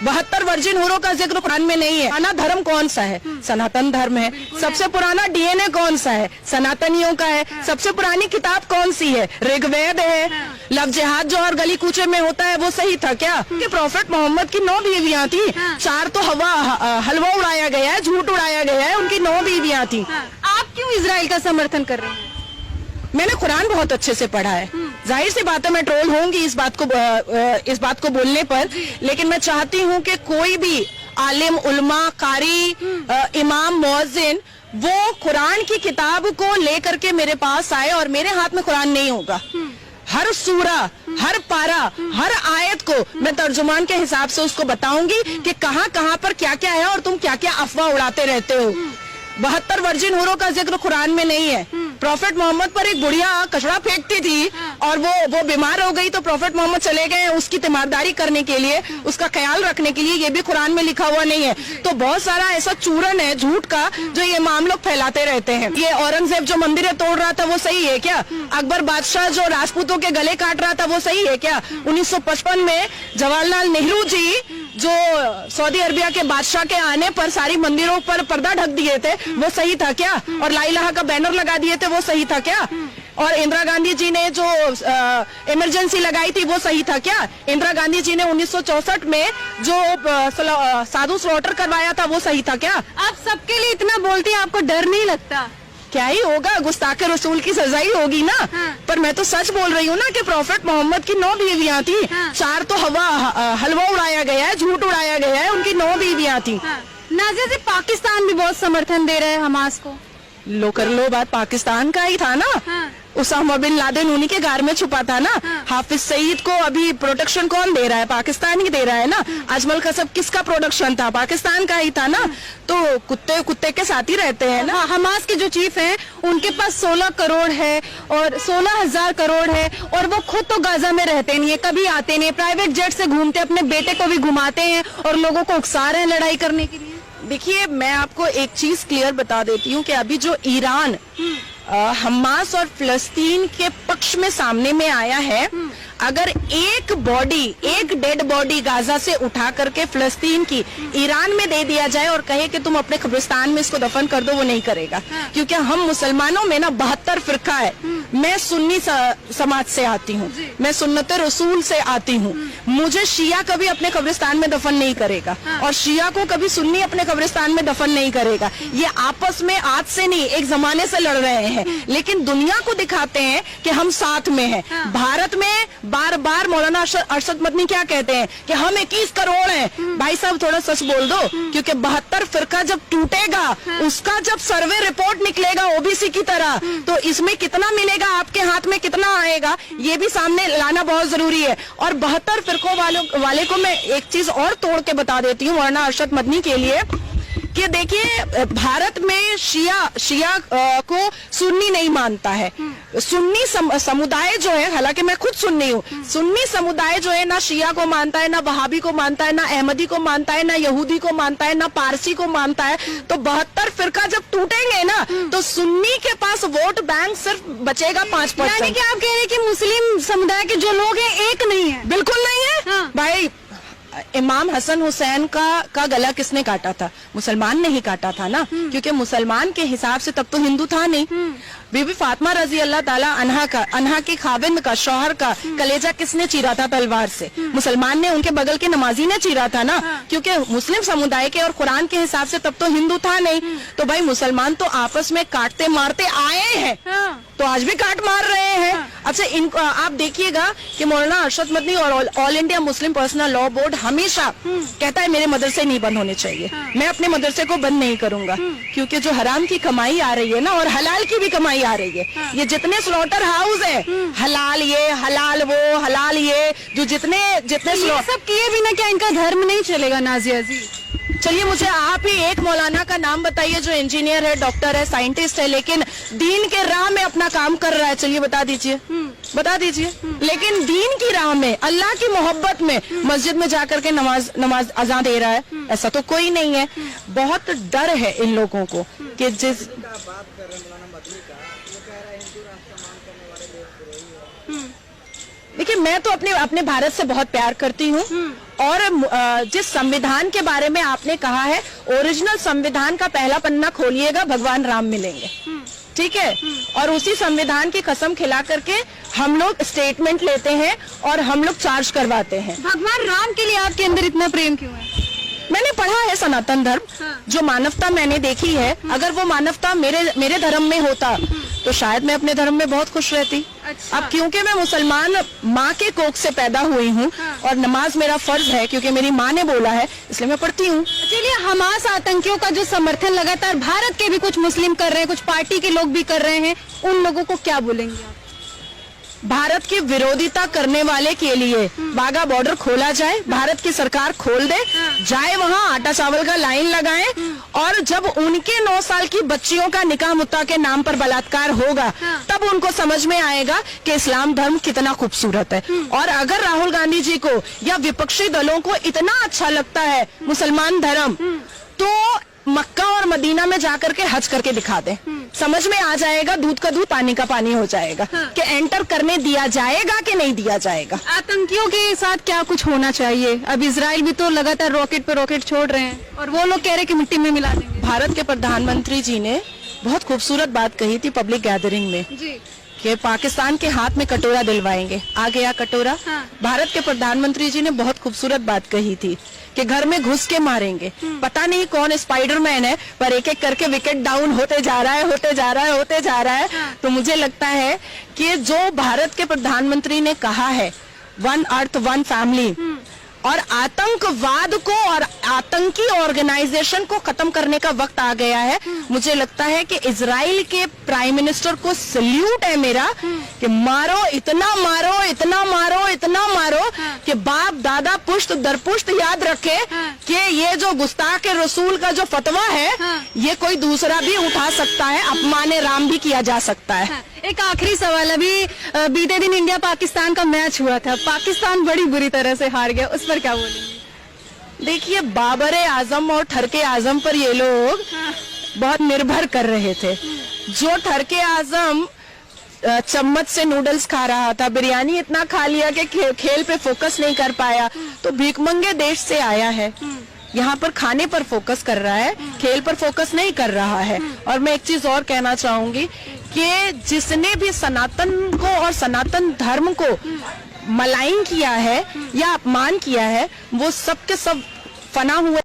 72 virgin हुरों का जिक्र कुरान में नहीं है। पुराना धर्म कौन सा है? सनातन धर्म है। सबसे पुराना डीएनए कौन सा है? सनातनियों का है। सबसे पुरानी किताब कौन सी है? ऋग्वेद है। लव जिहाद जो हर गली कूचे में होता है वो सही था क्या? कि प्रॉफेट मोहम्मद की 9 बीवियां थी, 4 तो हलवा उड़ाया गया है, झूठ उड़ाया गया है, उनकी 9 बीवियां थी। आप क्यों इजराइल का समर्थन कर रहे हैं? मैंने कुरान बहुत अच्छे से पढ़ा है। जाहिर सी बात है मैं ट्रोल होंगी इस बात को बोलने पर, लेकिन मैं चाहती हूँ कि कोई भी आलिम, उलमा, कारी, इमाम, मुअज्जिन वो कुरान की किताब को लेकर के मेरे पास आए और मेरे हाथ में कुरान नहीं होगा। हर सूरा, हर पारा, हर आयत को मैं तर्जुमान के हिसाब से उसको बताऊंगी कि कहाँ कहाँ पर क्या क्या है और तुम क्या क्या अफवाह उड़ाते रहते हो। 72 वर्जिन हुरों का जिक्र कुरान में नहीं है। प्रॉफेट मोहम्मद पर एक बुढ़िया कचरा फेंकती थी और वो बीमार हो गई तो प्रॉफेट मोहम्मद चले गए उसकी तीमारदारी करने के लिए, उसका ख्याल रखने के लिए। ये भी कुरान में लिखा हुआ नहीं है। तो बहुत सारा ऐसा चूरन है झूठ का जो ये इमाम लोग फैलाते रहते हैं। ये औरंगजेब जो मंदिरें तोड़ रहा था वो सही है क्या? अकबर बादशाह जो राजपूतों के गले काट रहा था वो सही है क्या? 1955 में जवाहरलाल नेहरू जी जो सऊदी अरबिया के बादशाह के आने पर सारी मंदिरों पर पर्दा ढक दिए थे वो सही था क्या? और ला इलाहा का बैनर लगा दिए थे वो सही था क्या? और इंदिरा गांधी जी ने जो इमरजेंसी लगाई थी वो सही था क्या? इंदिरा गांधी जी ने 1964 में जो साधु स्लॉटर करवाया था वो सही था क्या? आप सबके लिए इतना बोलती हैं, आपको डर नहीं लगता? क्या ही होगा, गुस्ताखे रसूल की सजा ही होगी ना। पर मैं तो सच बोल रही हूँ ना कि प्रॉफेट मोहम्मद की 9 बीवियां थी, 4 तो हलवा उड़ाया गया है, झूठ उड़ाया गया है, उनकी 9 बीवियां थी। नाज़िया जी, पाकिस्तान भी बहुत समर्थन दे रहा है हमास को। लो कर लो बात, पाकिस्तान का ही था ना। उसामा बिन लादेन उन्हीं के घर में छुपा था ना। हाफिज सईद को अभी प्रोटेक्शन कौन दे रहा है? पाकिस्तान ही दे रहा है ना। अजमल कसब किसका प्रोडक्शन था? पाकिस्तान का ही था ना। तो कुत्ते कुत्ते के साथ ही रहते हैं ना। हमास के जो चीफ हैं उनके पास 16 करोड़ है और 16,000 करोड़ है और वो खुद तो गाजा में रहते नहीं है, कभी आते नहीं, प्राइवेट जेट से घूमते, अपने बेटे को भी घुमाते हैं और लोगों को उकसा रहे हैं लड़ाई करने के लिए। देखिए, मैं आपको एक चीज क्लियर बता देती हूँ कि अभी जो ईरान हमास और फिलिस्तीन के पक्ष में सामने में आया है, अगर एक डेड बॉडी गाजा से उठा करके फिलिस्तीन की ईरान में दे दिया जाए और कहे कि तुम अपने कब्रिस्तान में इसको दफन कर दो, वो नहीं करेगा। क्योंकि हम मुसलमानों में ना 72 फिरका है। मैं सुन्नी समाज से आती हूँ, मैं सुन्नत रसूल से आती हूँ। मुझे शिया कभी अपने कब्रिस्तान में दफन नहीं करेगा और शिया को कभी सुन्नी अपने कब्रिस्तान में दफन नहीं करेगा। ये आपस में आज से नहीं, एक जमाने से लड़ रहे हैं, लेकिन दुनिया को दिखाते हैं कि हम साथ में हैं। भारत में बार बार मौलाना अरशद मदनी क्या कहते हैं कि हम 21 करोड़ हैं। भाई साहब थोड़ा सच बोल दो, क्योंकि 72 फिरका जब टूटेगा, उसका जब सर्वे रिपोर्ट निकलेगा ओबीसी की तरह, तो इसमें कितना मिलेगा, आपके हाथ में कितना आएगा, ये भी सामने लाना बहुत जरूरी है। और 72 फिरकों वाले को मैं एक चीज और तोड़ के बता देती हूँ मौलाना अरशद मदनी के लिए कि देखिए, भारत में शिया को सुन्नी नहीं मानता है। सुन्नी समुदाय जो है, हालांकि मैं खुद सुन्नी हूँ, सुन्नी समुदाय जो है ना शिया को मानता है, ना वहाबी को मानता है, ना अहमदी को मानता है, ना यहूदी को मानता है, ना पारसी को मानता है। तो 72 फिरका जब टूटेंगे ना तो सुन्नी के पास वोट बैंक सिर्फ बचेगा 5%। यानी कि आप कह रहे हैं कि मुस्लिम समुदाय के जो लोग हैं एक नहीं है? बिल्कुल नहीं है। भाई, इमाम हसन हुसैन का गला किसने काटा था? मुसलमान ने ही काटा था ना, क्योंकि मुसलमान के हिसाब से तब तो हिंदू था नहीं। बीबी फातिमा रजी अल्लाह ताला अन्हा के खाविंद का, शौहर का कलेजा किसने चीरा था तलवार से? मुसलमान ने, उनके बगल के नमाजी ने चीरा था ना, क्योंकि मुस्लिम समुदाय के और कुरान के हिसाब से तब तो हिंदू था नहीं। तो भाई मुसलमान तो आपस में काटते मारते आए हैं, तो आज भी काट मार रहे हैं। अच्छा, इनको आप देखिएगा कि मौलाना अरशद मदनी और all India Muslim personal law board हमेशा कहता है मेरे मदरसे नहीं बंद होने चाहिए। मैं अपने मदरसे को बंद नहीं करूंगा, क्योंकि जो हराम की कमाई आ रही है ना और हलाल की भी कमाई आ रही है, ये जितने स्लॉटर हाउस है, हलाल ये, हलाल वो, हलाल ये, जो जितने सब किए बिना क्या इनका धर्म नहीं चलेगा? नाज़िया जी, चलिए मुझे आप ही एक मौलाना का नाम बताइए जो इंजीनियर है, डॉक्टर है, साइंटिस्ट है, लेकिन दीन के राह में अपना काम कर रहा है। चलिए बता दीजिए, बता दीजिए। लेकिन दीन की राह में, अल्लाह की मोहब्बत में मस्जिद में जाकर के नमाज अज़ान दे रहा है, ऐसा तो कोई नहीं है। बहुत डर है इन लोगों को कि जिस देखिए, मैं तो अपने भारत से बहुत प्यार करती हूँ और जिस संविधान के बारे में आपने कहा है, ओरिजिनल संविधान का पहला पन्ना खोलिएगा, भगवान राम मिलेंगे, ठीक है। और उसी संविधान की कसम खिला करके हम लोग स्टेटमेंट लेते हैं और हम लोग चार्ज करवाते हैं। भगवान राम के लिए आपके अंदर इतना प्रेम क्यों है? मैंने पढ़ा है सनातन धर्म, जो मानवता मैंने देखी है, अगर वो मानवता मेरे धर्म में होता तो शायद मैं अपने धर्म में बहुत खुश रहती। अच्छा। अब क्योंकि मैं मुसलमान माँ के कोख से पैदा हुई हूँ और नमाज मेरा फर्ज है क्योंकि मेरी माँ ने बोला है, इसलिए मैं पढ़ती हूँ। चलिए, हमास आतंकियों का जो समर्थन लगातार भारत के भी कुछ मुस्लिम कर रहे हैं, कुछ पार्टी के लोग भी कर रहे हैं, उन लोगों को क्या बोलेंगे आप? भारत की विरोधिता करने वाले के लिए वाघा बॉर्डर खोला जाए, भारत की सरकार खोल दे, जाए वहाँ आटा चावल का लाइन लगाएं, और जब उनके 9 साल की बच्चियों का निकाह मुत्ता के नाम पर बलात्कार होगा, तब उनको समझ में आएगा कि इस्लाम धर्म कितना खूबसूरत है। और अगर राहुल गांधी जी को या विपक्षी दलों को इतना अच्छा लगता है मुसलमान धर्म, तो मक्का और मदीना में जाकर के हज करके दिखा दे, समझ में आ जाएगा, दूध का दूध पानी का पानी हो जाएगा कि एंटर करने दिया जाएगा कि नहीं दिया जाएगा। आतंकियों के साथ क्या कुछ होना चाहिए? अब इजराइल भी तो लगातार रॉकेट पे रॉकेट छोड़ रहे हैं और वो लोग कह रहे हैं कि मिट्टी में मिला देंगे। भारत के प्रधानमंत्री जी ने बहुत खूबसूरत बात कही थी पब्लिक गैदरिंग में जी, कि पाकिस्तान के हाथ में कटोरा दिलवाएंगे। आ गया कटोरा। भारत के प्रधानमंत्री जी ने बहुत खूबसूरत बात कही थी कि घर में घुस के मारेंगे। पता नहीं कौन स्पाइडरमैन है, पर एक एक करके विकेट डाउन होते जा रहा है, होते जा रहा है, होते जा रहा है। तो मुझे लगता है कि जो भारत के प्रधानमंत्री ने कहा है, 1 अर्थ 1 फैमिली, और आतंकवाद को और आतंकी ऑर्गेनाइजेशन को खत्म करने का वक्त आ गया है। मुझे लगता है कि इजराइल के प्राइम मिनिस्टर को सल्यूट है मेरा कि मारो, इतना मारो, इतना मारो, इतना मारो कि बाप दादा पुश्त दर पुश्त याद रखे कि ये जो गुस्ताख रसूल का जो फतवा है, ये कोई दूसरा भी उठा सकता है, अपमाने राम भी किया जा सकता है। एक आखिरी सवाल, अभी बीते दिन इंडिया पाकिस्तान का मैच हुआ था, पाकिस्तान बड़ी बुरी तरह से हार गया, उस पर क्या बोलेंगे? देखिए, बाबरे आजम और ठरके आजम पर ये लोग बहुत निर्भर कर रहे थे। जो ठरके आजम चम्मच से नूडल्स खा रहा था, बिरयानी इतना खा लिया कि खेल पे फोकस नहीं कर पाया, तो भीखमंगे देश से आया है, यहाँ पर खाने पर फोकस कर रहा है, खेल पर फोकस नहीं कर रहा है। और मैं एक चीज और कहना चाहूंगी कि जिसने भी सनातन को और सनातन धर्म को मलाइन किया है या अपमान किया है, वो सब के सब फना हुए